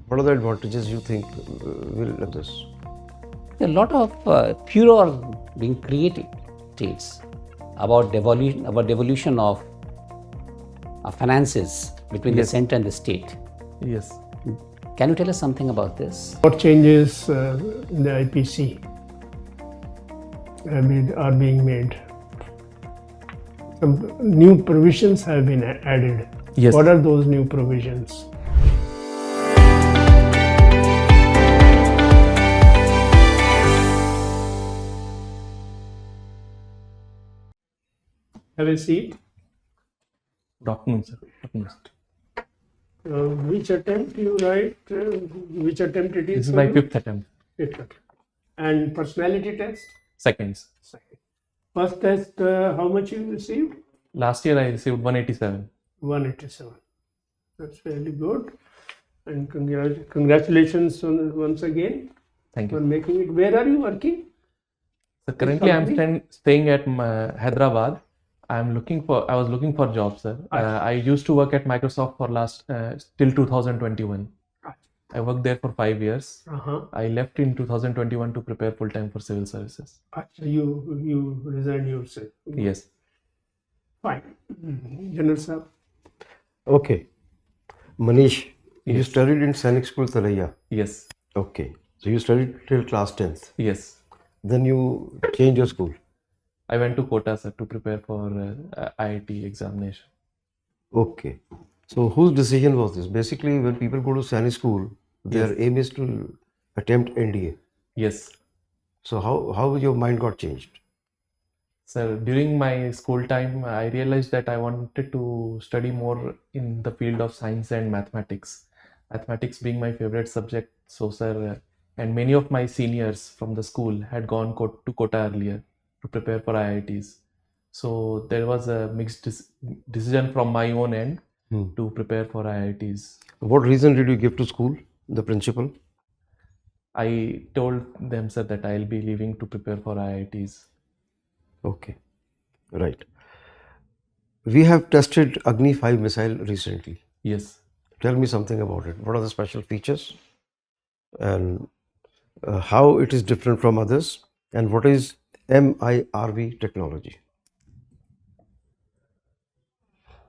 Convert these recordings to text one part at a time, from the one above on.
What are the advantages you think will of this? A lot of furor being created states about devolution of finances between the Yes. center and the state. Yes. Can you tell us something about this? What changes in the IPC are being made? Some new provisions have been added. Yes. What are those new provisions? Have a seat. Good afternoon, sir. Good afternoon, sir. Which attempt you write? Which attempt it is? This is for my you? fifth attempt. Fifth attempt. And personality test? Seconds. Second. First test, how much you received? Last year I received 187. 187. That's fairly good. And congratulations once again Thank for you. making it. Where are you working? So currently I'm company? staying at Hyderabad. I was looking for jobs, sir. I used to work at Microsoft for last till 2021. I worked there for 5 years. Uh-huh. I left in 2021 to prepare full time for civil services. You resigned yourself. Yes. Fine. General sir. Okay. Manish, you Yes. studied in Sainik School, Talaiya. Yes. Okay. So you studied till class 10th. Yes. Then you changed your school. I went to Kota, sir, to prepare for IIT examination. Okay. So whose decision was this? Basically, when people go to Sainik School, their Yes. aim is to attempt NDA. Yes. So how your mind got changed? Sir, during my school time, I realized that I wanted to study more in the field of science and mathematics. Mathematics being my favorite subject. So, sir, and many of my seniors from the school had gone to Kota earlier to prepare for IITs. So there was a mixed decision from my own end to prepare for IITs. What reason did you give to school, the principal? I told them, sir, that I'll be leaving to prepare for IITs. Okay, right. We have tested Agni 5 missile recently. Yes. Tell me something about it. What are the special features and how it is different from others, and what is MIRV technology?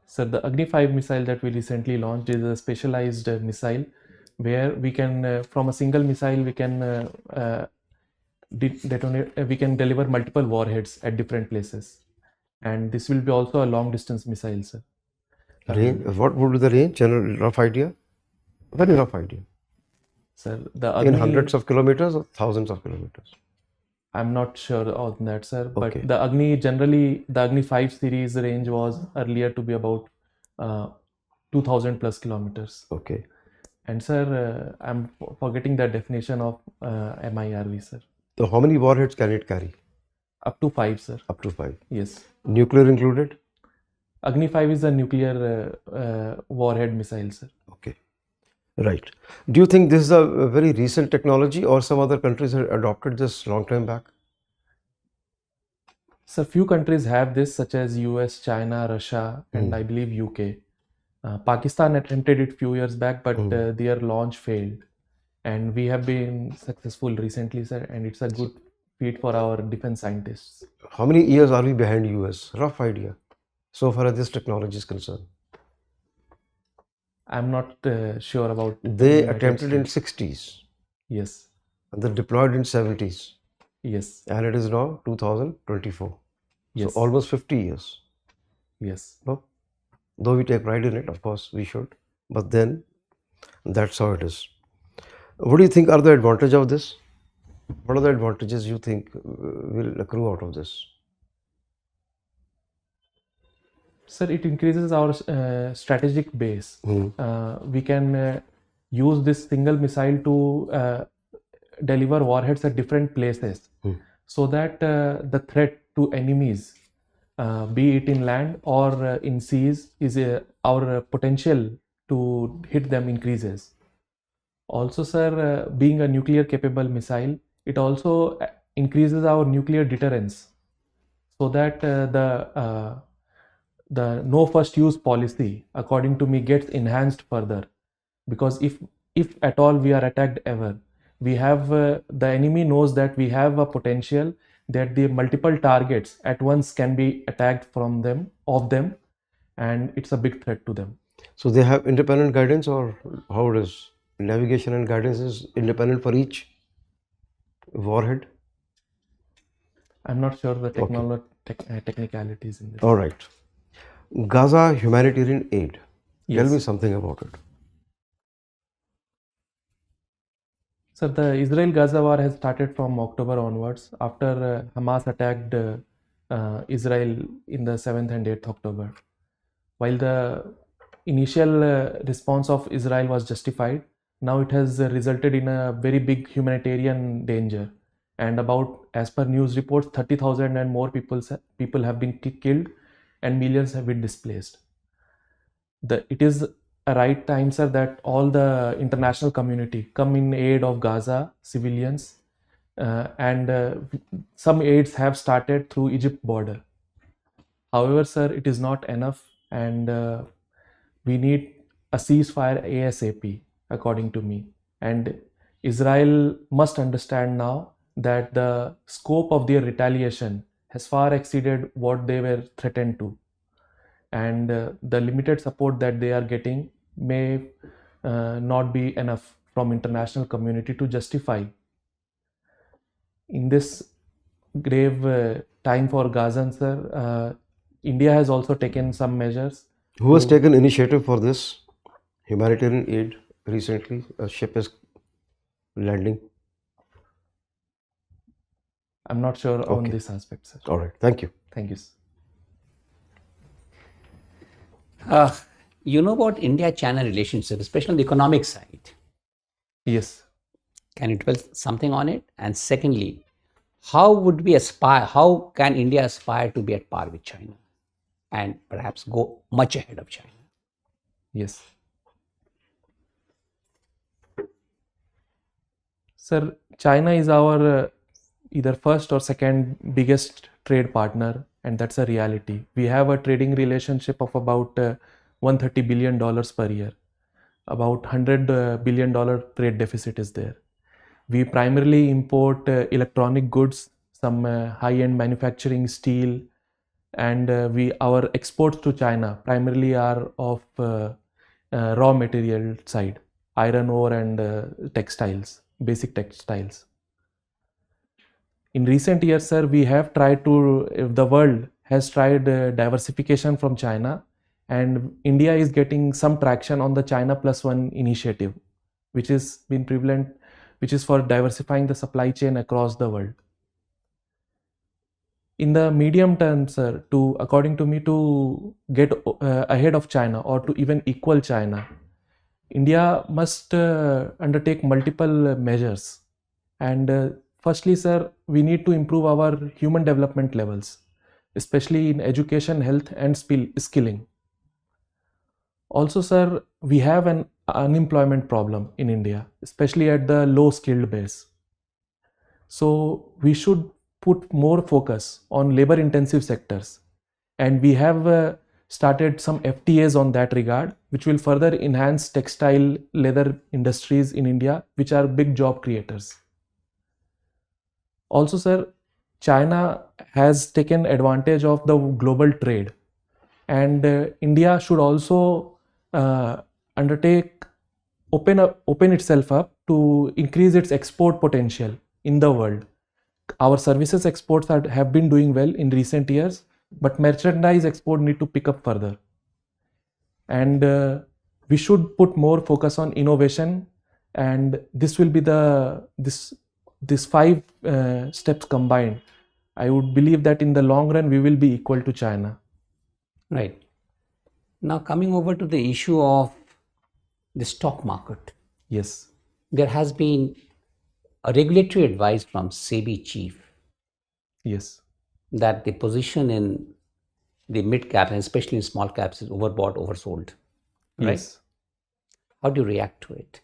So the Agni 5 missile that we recently launched is a specialized missile where we can, from a single missile, we can we can deliver multiple warheads at different places. And this will be also a long distance missile, sir. Range, what would be the range? General rough idea? Very rough idea. Sir, the In Agni, hundreds of kilometers or thousands of kilometers? I'm not sure on that, sir, but Okay. the Agni 5 series range was earlier to be about 2000 plus kilometers. Okay. And sir, I'm forgetting the definition of MIRV, sir. So how many warheads can it carry? Up to 5, sir. Up to 5. Yes. Nuclear included? Agni 5 is a nuclear warhead missile, sir. Okay. Right. Do you think this is a very recent technology, or some other countries have adopted this long time back? So few countries have this, such as US, China, Russia, and I believe UK. Pakistan attempted it few years back, but their launch failed. And we have been successful recently, sir, and it's a good feat for our defense scientists. How many years are we behind US? Rough idea. So far as this technology is concerned. I'm not sure about They United attempted in States. 60s Yes, and they deployed in 70s, yes, and it is now 2024. yes, So almost 50 years. yes. No? Though we take pride in it, of course we should, but then that's how it is. What do you think are the advantages of this? What are the advantages you think will accrue out of this? Sir, it increases our strategic base. We can use this single missile to deliver warheads at different places so that the threat to enemies, be it in land or in seas, is our potential to hit them increases. Also, sir, being a nuclear capable missile, it also increases our nuclear deterrence so that the no first use policy, according to me, gets enhanced further. Because if if at all we are attacked ever, we have the enemy knows that we have a potential that the multiple targets at once can be attacked from them, and it's a big threat to them. So they have independent guidance, or how it is? Navigation and guidance is independent for each warhead? I'm not sure the technicalities in this. All right. Gaza humanitarian aid. Tell Yes. me something about it. So the Israel-Gaza war has started from October onwards after Hamas attacked Israel in the 7th and 8th October. While the initial response of Israel was justified, now it has resulted in a very big humanitarian danger. And about, as per news reports, 30,000 and more people have been killed and millions have been displaced. It is a right time, sir, that all the international community come in aid of Gaza civilians, and some aids have started through Egypt border. However, sir, it is not enough, and we need a ceasefire ASAP, according to me. And Israel must understand now that the scope of their retaliation has far exceeded what they were threatened to. And the limited support that they are getting may not be enough from international community to justify. In this grave time for Gazans, sir, India has also taken some measures. Who has taken initiative for this humanitarian aid recently? A ship is landing. I'm not sure on Okay. this aspect, sir. All right. Thank you. Thank you, sir. You know about India-China relationship, especially on the economic side. Yes. Can you tell something on it? And secondly, how would we aspire? How can India aspire to be at par with China, and perhaps go much ahead of China? Yes. Sir, China is our either first or second biggest trade partner, and that's a reality. We have a trading relationship of about $130 billion per year. About $100 billion trade deficit is there. We primarily import electronic goods, some high-end manufacturing, steel, and our exports to China primarily are of raw material side, iron ore and textiles, basic textiles. In recent years, sir, the world has tried diversification from China, and India is getting some traction on the China Plus One initiative, which is been prevalent, which is for diversifying the supply chain across the world. In the medium term, sir, according to me, to get ahead of China or to even equal China, India must undertake multiple measures. And firstly, sir, we need to improve our human development levels, especially in education, health, and skilling. Also, sir, we have an unemployment problem in India, especially at the low skilled base. So we should put more focus on labor intensive sectors, and we have started some FTAs on that regard, which will further enhance textile leather industries in India, which are big job creators. Also, sir, China has taken advantage of the global trade, and India should also open itself up to increase its export potential in the world. Our services exports have been doing well in recent years, but merchandise export need to pick up further. And we should put more focus on innovation, and this will be these 5 steps combined. I would believe that in the long run we will be equal to China. Right. Now coming over to the issue of the stock market. Yes. There has been a regulatory advice from SEBI chief Yes. that the position in the mid caps and especially in small caps is overbought, oversold. Right? Yes. How do you react to it?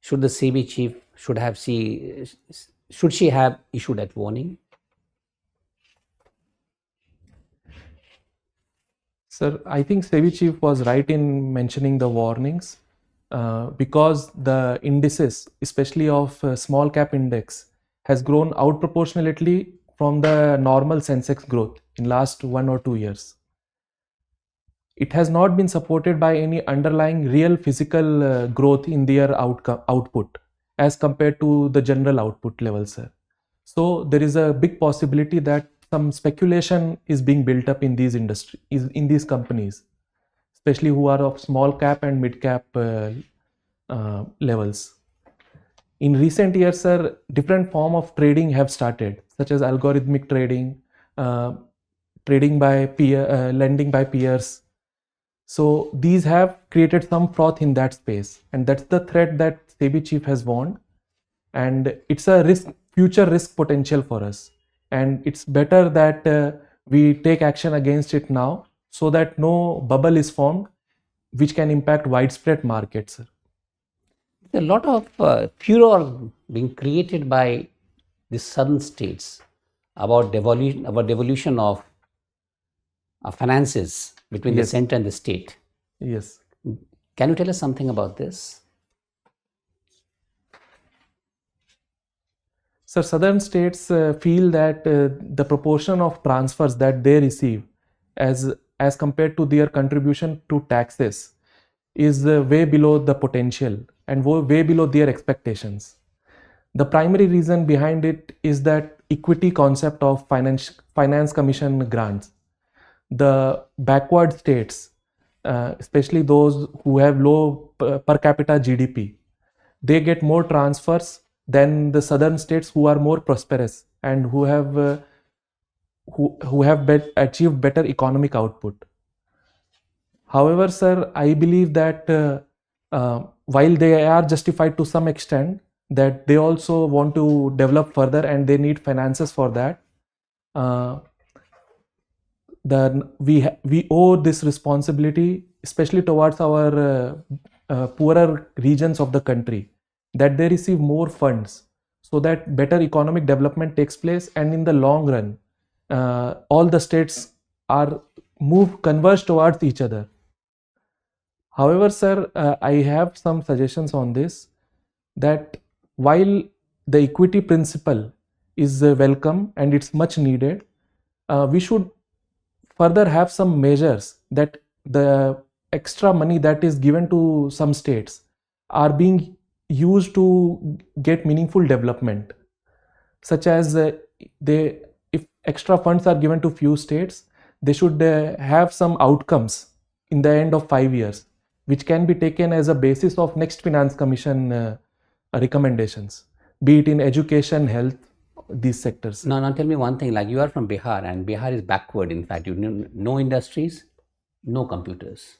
Should the SEBI chief should she have issued that warning? Sir, I think SEBI chief was right in mentioning the warnings, because the indices, especially of small cap index, has grown out proportionately from the normal Sensex growth in last 1 or 2 years. It has not been supported by any underlying real physical growth in their output as compared to the general output levels, sir. So there is a big possibility that some speculation is being built up in these in these companies, especially who are of small cap and mid cap levels. In recent years, sir, different form of trading have started, such as algorithmic trading, trading by lending by peers. So these have created some froth in that space, and that's the threat that SEBI chief has warned. And it's a future risk potential for us. And it's better that we take action against it now, so that no bubble is formed, which can impact widespread markets. There's a lot of furor being created by the southern states about devolution of finances between the Yes. center and the state. Yes. Can you tell us something about this? So southern states feel that the proportion of transfers that they receive as compared to their contribution to taxes is way below the potential and way below their expectations. The primary reason behind it is that equity concept of finance commission grants. The backward states, especially those who have low per capita GDP, they get more transfers than the southern states who are more prosperous and who have achieved better economic output. However, sir, I believe that while they are justified to some extent, that they also want to develop further and they need finances for that. We owe this responsibility, especially towards our poorer regions of the country, that they receive more funds so that better economic development takes place, and in the long run, all the states are converge towards each other. However, sir, I have some suggestions on this, that while the equity principle is welcome and it's much needed, we should further have some measures that the extra money that is given to some states are being used to get meaningful development, such as if extra funds are given to few states, they should have some outcomes in the end of 5 years, which can be taken as a basis of next finance commission recommendations, be it in education, health, these sectors. Now tell me one thing, like you are from Bihar, and Bihar is backward. In fact, you know, no industries, no computers.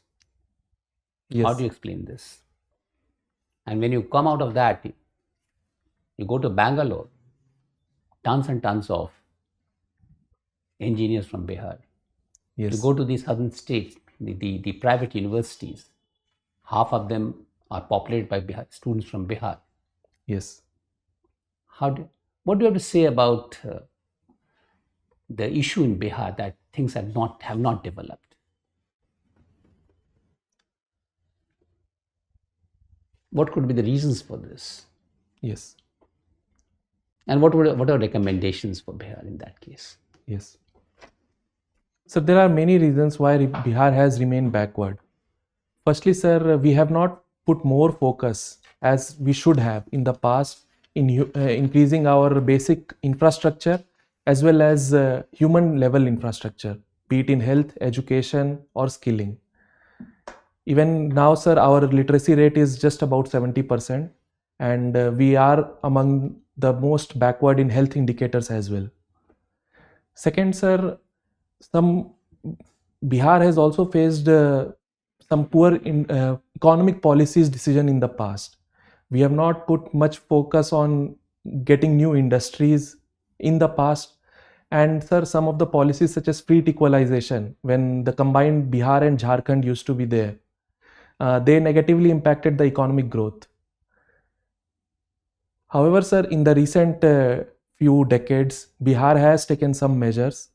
Yes. How do you explain this? And when you come out of that, you go to Bangalore, tons and tons of engineers from Bihar. Yes. You go to these southern states, the private universities, half of them are populated by students from Bihar. Yes. What do you have to say about the issue in Bihar that things have not developed? What could be the reasons for this? Yes. And what are recommendations for Bihar in that case? Yes. So there are many reasons why Bihar has remained backward. Firstly, sir, we have not put more focus as we should have in the past in increasing our basic infrastructure as well as human level infrastructure, be it in health, education or skilling. Even now, sir, our literacy rate is just about 70%, and we are among the most backward in health indicators as well. Second, sir, Bihar has also faced some poor economic policies decision in the past. We have not put much focus on getting new industries in the past. And sir, some of the policies such as fleet equalization, when the combined Bihar and Jharkhand used to be there, they negatively impacted the economic growth. However, sir, in the recent few decades, Bihar has taken some measures.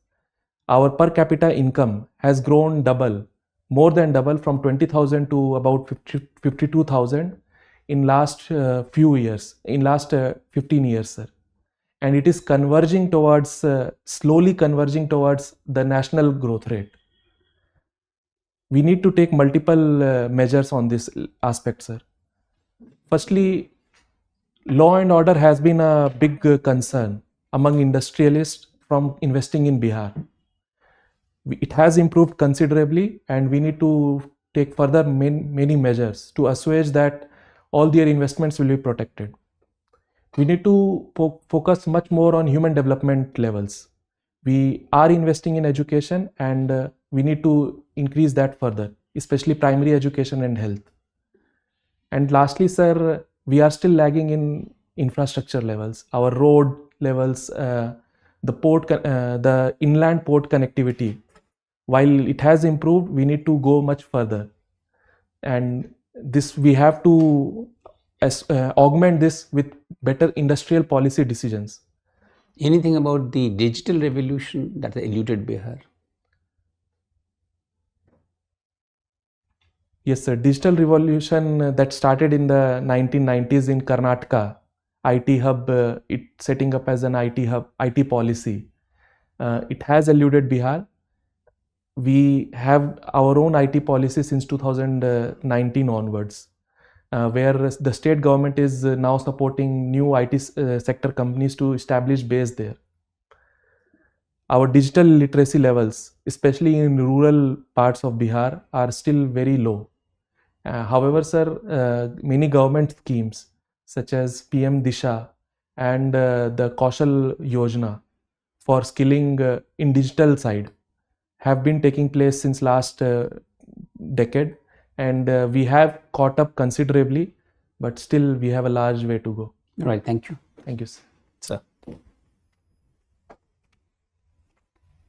Our per capita income has grown double, more than double from 20,000 to about 52,000 in last few years, in last 15 years, sir. And it is converging towards, slowly converging towards the national growth rate. We need to take multiple measures on this aspect, sir. Firstly, law and order has been a big concern among industrialists from investing in Bihar. It has improved considerably, and we need to take further many measures to assuage that all their investments will be protected. We need to focus much more on human development levels. We are investing in education, and we need to increase that further, especially primary education and health. And lastly, sir, we are still lagging in infrastructure levels. Our road levels, the inland port connectivity, while it has improved, we need to go much further. And this we have to augment this with better industrial policy decisions. Anything about the digital revolution that eluded Bihar? Yes, sir. Digital revolution that started in the 1990s in Karnataka, IT hub, it setting up as an IT hub, IT policy. It has eluded Bihar. We have our own IT policy since 2019 onwards, where the state government is now supporting new IT sector companies to establish base there. Our digital literacy levels, especially in rural parts of Bihar, are still very low. However, sir, many government schemes such as PM Disha and the Kaushal Yojana for skilling in digital side have been taking place since last decade, and we have caught up considerably, but still we have a large way to go. All right, thank you. Thank you, sir. Sir.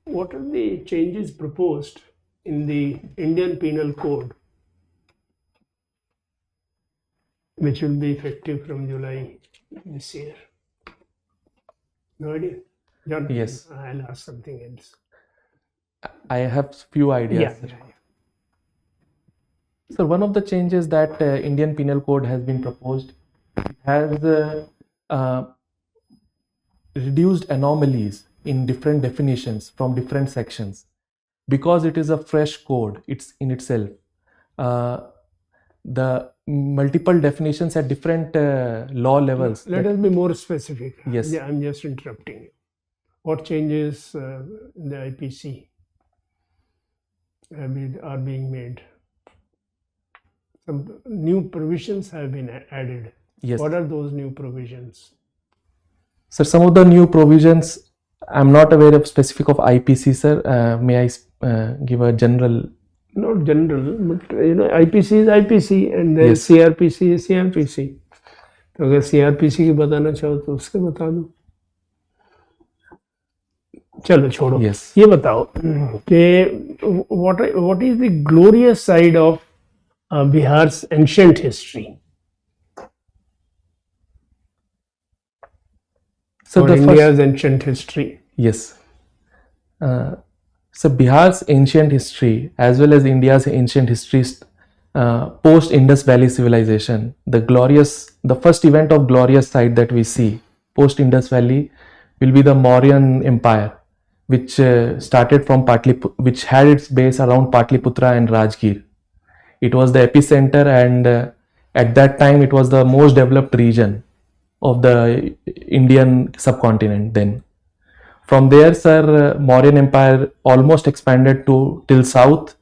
What are the changes proposed in the Indian Penal Code, which will be effective from July this year? No idea? John, Yes. I'll ask something else. I have few ideas. Yeah. Sir. So one of the changes that Indian Penal Code has been proposed has reduced anomalies in different definitions from different sections. Because it is a fresh code, it's in itself. The multiple definitions at different law levels. Let us be more specific. Yes. Yeah, I'm just interrupting you. What changes in the IPC are being made? Some new provisions have been added. Yes. What are those new provisions? Sir, some of the new provisions, I'm not aware of specific of IPC, sir. May I give a general? Not general, but IPC is IPC and then Yes. CRPC is CRPC. तो अगर CRPC की बताना चाहो तो उसके बता दो. चलो छोड़ो. Yes. ये बताओ कि what is the glorious side of Bihar's ancient history? So or India's ancient history. Yes. So Bihar's ancient history as well as India's ancient history post Indus Valley civilization, the first event of glorious side that we see post Indus Valley will be the Mauryan Empire, which started from which had its base around Patliputra and Rajgir. It was the epicenter, and at that time it was the most developed region of the Indian subcontinent then. From there, sir, Mauryan Empire almost expanded till south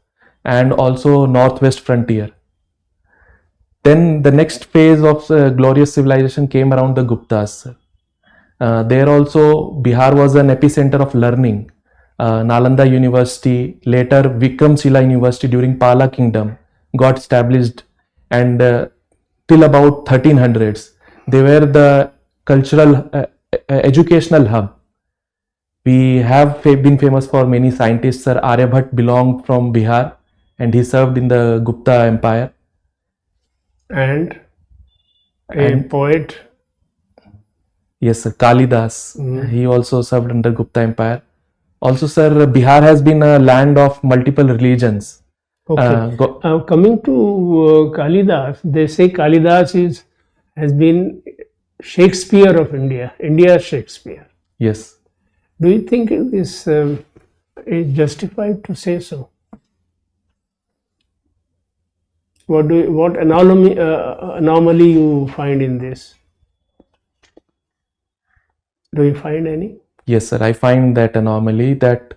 and also northwest frontier. Then the next phase of glorious civilization came around the Guptas. There also Bihar was an epicenter of learning. Nalanda University, later Vikramshila University during Pala Kingdom got established, and till about 1300s they were the cultural educational hub. We have been famous for many scientists. Sir Aryabhat belonged from Bihar and he served in the Gupta Empire. And a poet. Yes, sir, Kalidas. He also served under Gupta Empire. Also, sir, Bihar has been a land of multiple religions. Okay. Go, Coming to Kalidas, they say Kalidas has been Shakespeare of India, India's Shakespeare. yes. Do you think this is justified to say so? What anomaly you find in this? Do you find any? Yes, sir. I find that anomaly that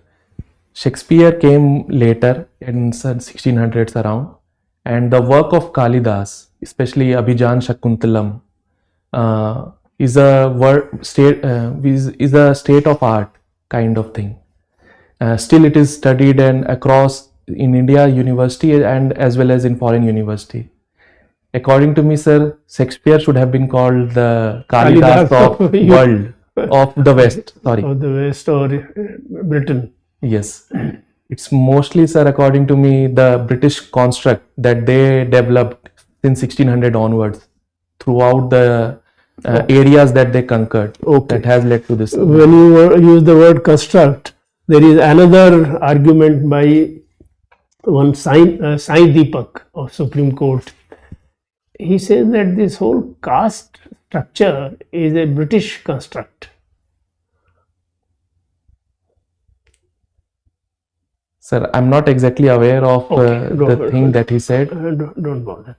Shakespeare came later in 1600s around, and the work of Kalidas, especially Abhijan Shakuntalam, is a state of art kind of thing. Still, it is studied and across in India university and as well as in foreign university. According to me, sir, Shakespeare should have been called the Kalidas Kalidas of of world of the West. Sorry. Of the West or Britain? Yes. It's mostly, sir, according to me, the British construct that they developed since 1600 onwards throughout the areas that they conquered that has led to this. When you use the word construct, there is another argument by one Sai Deepak of Supreme Court. He says that this whole caste structure is a British construct. Sir, I'm not exactly aware of the thing that he said. Don't bother.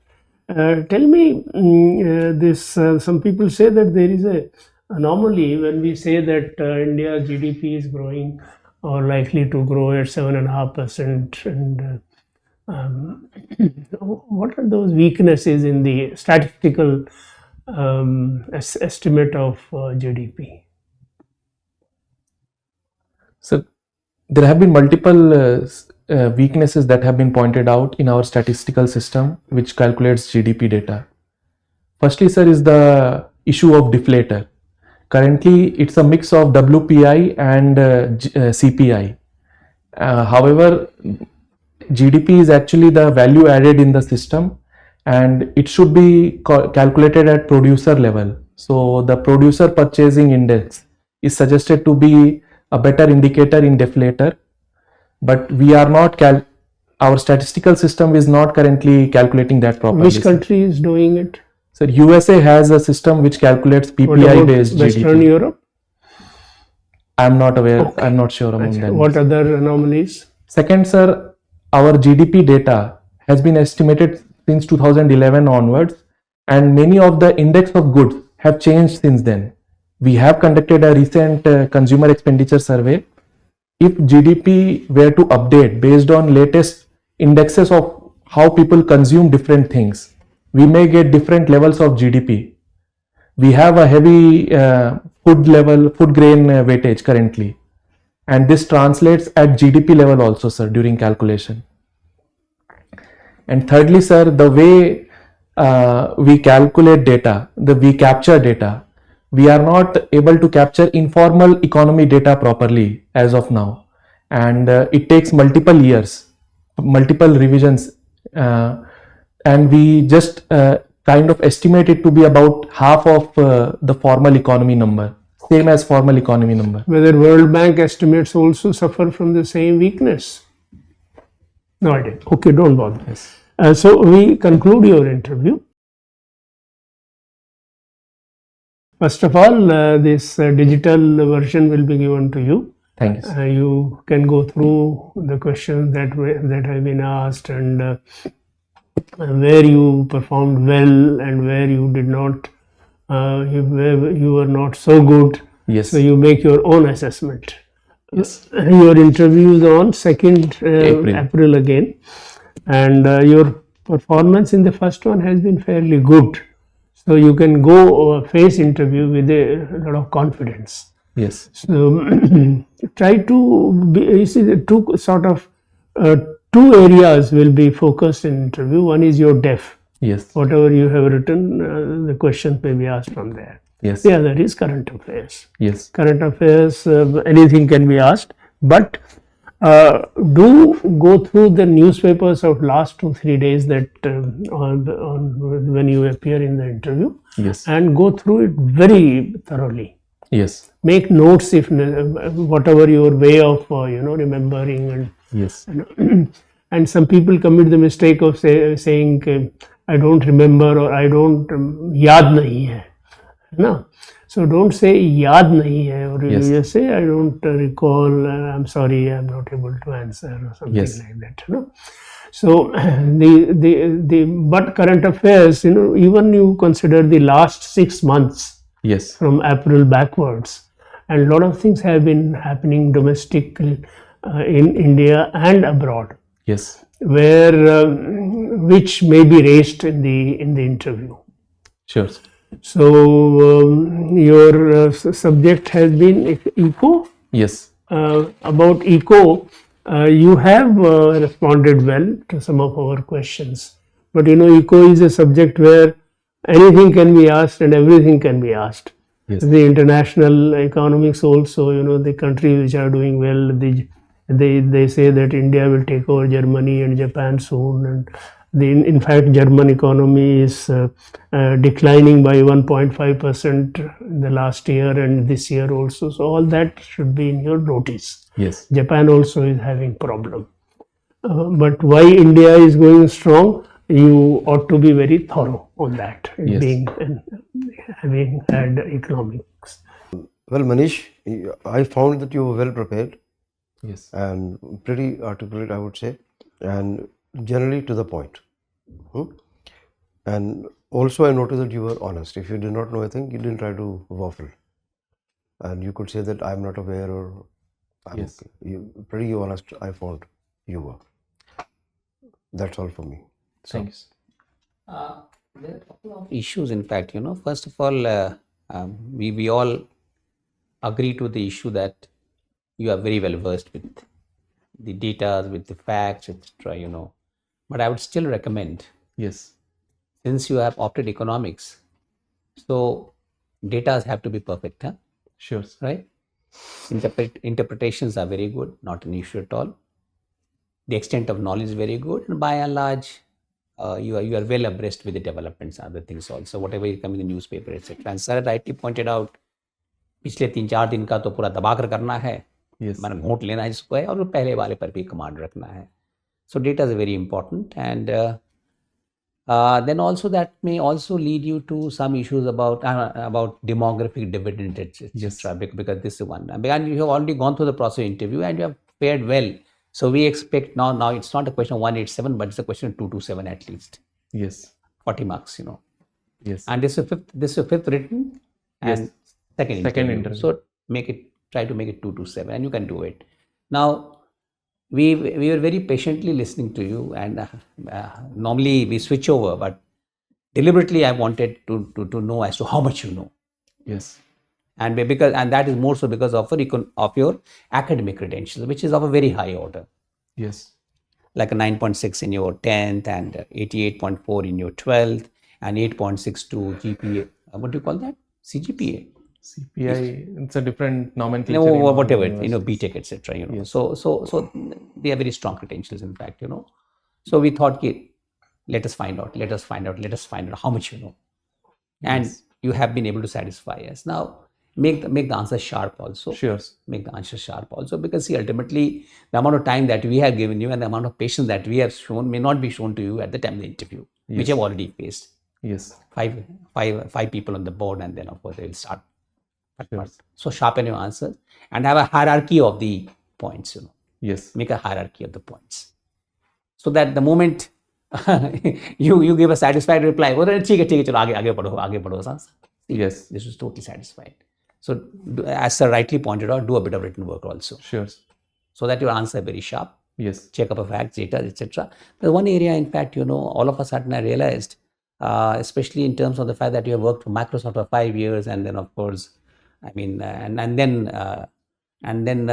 Tell me, some people say that there is a anomaly when we say that India's GDP is growing or likely to grow at 7.5%, and what are those weaknesses in the statistical estimate of GDP? So there have been multiple weaknesses that have been pointed out in our statistical system which calculates GDP data. Firstly, sir, is the issue of deflator. Currently, it's a mix of WPI and CPI. However, GDP is actually the value added in the system, and it should be calculated at producer level. So the producer purchasing index is suggested to be a better indicator in deflator, but we are not our statistical system is not currently calculating that properly. Which country is doing it? So USA has a system which calculates PPI based Western GDP. Europe? I'm not aware. Okay. I'm not sure among them. What other anomalies? Second, sir, our GDP data has been estimated since 2011 onwards, and many of the index of goods have changed since then. We have conducted a recent consumer expenditure survey. If GDP were to update based on latest indexes of how people consume different things, we may get different levels of GDP. We have a heavy food grain weightage currently, and this translates at GDP level also, sir, during calculation. And thirdly, sir, the way we calculate data, we capture data, we are not able to capture informal economy data properly as of now, and it takes multiple years, multiple revisions, and we just kind of estimate it to be about half of the formal economy number, same as formal economy number. Whether World Bank estimates also suffer from the same weakness? No idea. Okay, don't bother. Yes. So we conclude your interview. First of all, this digital version will be given to you. Thank you, sir. You can go through the questions that have been asked, and where you performed well and where you did not, where you were not so good. Yes. So you make your own assessment. Yes. Your interview is on 2nd April again, and your performance in the first one has been fairly good. So you can go face interview with a lot of confidence. Yes. So try to be, you see, the two areas will be focused in interview. One is your def. Yes. Whatever you have written, the questions may be asked from there. Yes. The other is current affairs. Yes. Current affairs, anything can be asked, but do go through the newspapers of last 2-3 days that when you appear in the interview. Yes. And go through it very thoroughly. Yes. Make notes if whatever your way of remembering, and Yes. and some people commit the mistake of saying I don't remember or I don't yaad nahi hai. No. So don't say yaad nahi hai, or you just say I don't recall, I'm sorry, I'm not able to answer or something like that. No? So but current affairs, even you consider the last 6 months from April backwards, and a lot of things have been happening domestic in India and abroad. Where which may be raised in the interview. Sure. So your subject has been eco. About eco, you have responded well to some of our questions. But eco is a subject where anything can be asked and everything can be asked. The international economics also, the countries which are doing well, they say that India will take over Germany and Japan soon, and in fact German economy is declining by 1.5% in the last year and this year also. So all that should be in your notice. Japan also is having problem. But why India is going strong, you ought to be very thorough on that, being and having had economics. Well, Manish, I found that you were well prepared. And pretty articulate, I would say, and generally to the point. And also I noticed that you were honest. If you did not know anything, you didn't try to waffle. And you could say that I'm not aware or I'm okay. You pretty honest, I found you were. That's all for me. Thanks. There are a couple of issues, in fact, First of all, we all agree to the issue that you are very well versed with the data, with the facts, etc. But I would still recommend, since you have opted economics, so data have to be perfect, right? Interpretations are very good, not an issue at all. The extent of knowledge is very good, and by and large, you are well abreast with the developments and other things also, whatever is coming in the newspaper, etc. And Sir rightly pointed out, पिछले 3-4 दिन का तो पूरा दबाकर करना है, मैंने note लेना है जिसको है, और पहले वाले पर भी कमांड रखना है. So data is very important, and then also that may also lead you to some issues about demographic dividend, etc. Because this is one. And you have already gone through the process of interview and you have fared well. So we expect now it's not a question of 187, but it's a question of 227 at least. 40 marks, And this is fifth written and second interview. So try to make it 227, and you can do it. Now, we were very patiently listening to you, and normally we switch over, but deliberately I wanted to know as to how much you know. And that is more so because of your academic credentials, which is of a very high order. Like a 9.6 in your 10th and 88.4 in your 12th and 8.62 GPA. What do you call that? CGPA. CPI, it's a different nomenclature. Whatever, BTech, etc. So they are very strong credentials, in fact, So we thought, let us find out how much you know. And you have been able to satisfy us. Now, make the answer sharp also. Make the answer sharp also, because ultimately the amount of time that we have given you and the amount of patience that we have shown may not be shown to you at the time of the interview, which you have already faced. Five people on the board, and then of course they will start. So sharpen your answers and have a hierarchy of the points, Make a hierarchy of the points. So that the moment you give a satisfied reply, this is totally satisfied. So as Sir rightly pointed out, do a bit of written work also. So that your answer is very sharp. Check up of facts, data, etc. There's one area, in fact, all of a sudden I realized, especially in terms of the fact that you have worked for Microsoft for 5 years, and then of course, and then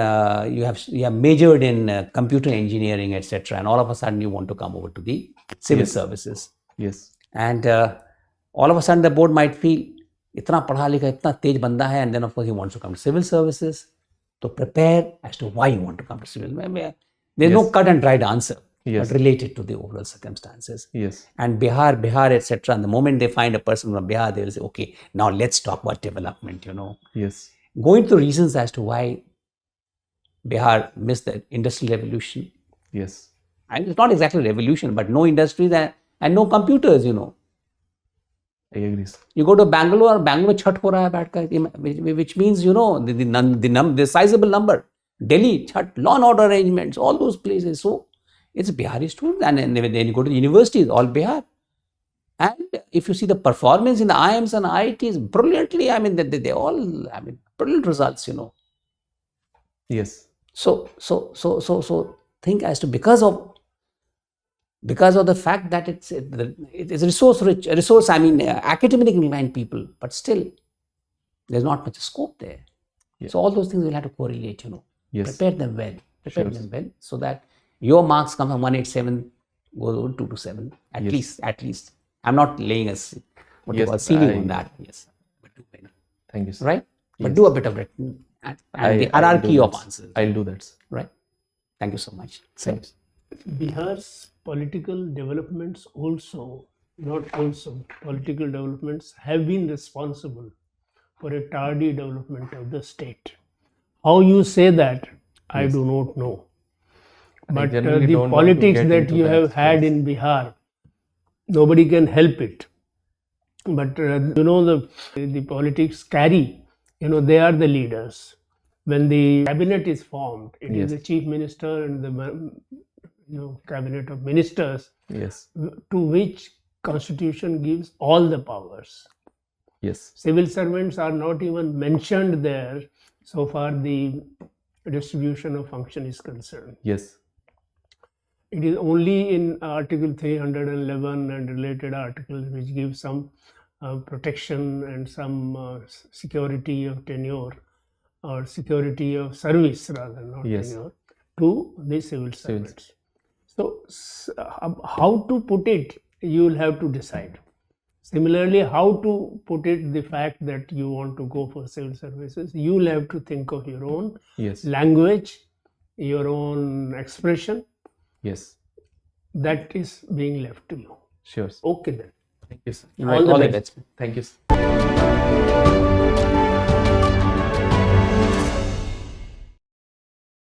you have majored in computer engineering, etc. And all of a sudden you want to come over to the civil services. And all of a sudden the board might feel, itna padha likha, itna tej banda hai, and then of course he wants to come to civil services. So prepare as to why you want to come to civil. There's no cut and dried answer, but related to the overall circumstances. And Bihar, etc. And the moment they find a person from Bihar, they will say, okay, now let's talk about development, Going to reasons as to why Bihar missed the industrial revolution. And it's not exactly revolution, but no industries and no computers, you know. I agree, sir. You go to Bangalore chhat ho raha hai बैठकर, which means, you know, the sizable number. Delhi, chhat, law and order arrangements, all those places. So it's Bihari students, and then you go to the universities, all Bihar. And if you see the performance in the IIMs and IITs, brilliantly, I mean, they all, I mean, brilliant results, you know. Yes. So think as to because of the fact that it is resource rich, I mean, academically inclined people, but still there's not much scope there. Yeah. So all those things will have to correlate, you know. Yes. Prepare them well, so that your marks come from 187 goes over 227 at least. I'm not laying a ceiling on that. Yes, but do well. Thank you, sir. Right, but Yes. do a bit of written and the hierarchy of answers. I'll do that, sir. Right. Thank you so much. Thanks. Bihar's political developments political developments have been responsible for a tardy development of the state. How you say that, I do not know. But generally the don't want to politics get that into you that have had space. in Bihar, nobody can help it. But you know, the politics carry, you know, they are the leaders. When the cabinet is formed, it is the chief minister and the cabinet of ministers Yes. to which constitution gives all the powers. Yes. Civil servants are not even mentioned there so far the distribution of function is concerned. Yes. It is only in Article 311 and related articles which give some protection and some security of tenure or security of service rather, not tenure, to the civil servants. So how to put it, you will have to decide. Similarly, how to put it, the fact that you want to go for civil services, you will have to think of your own language, your own expression. Yes. That is being left to you. Sure. Okay then. Thank you, sir. All the best. Thank you, sir.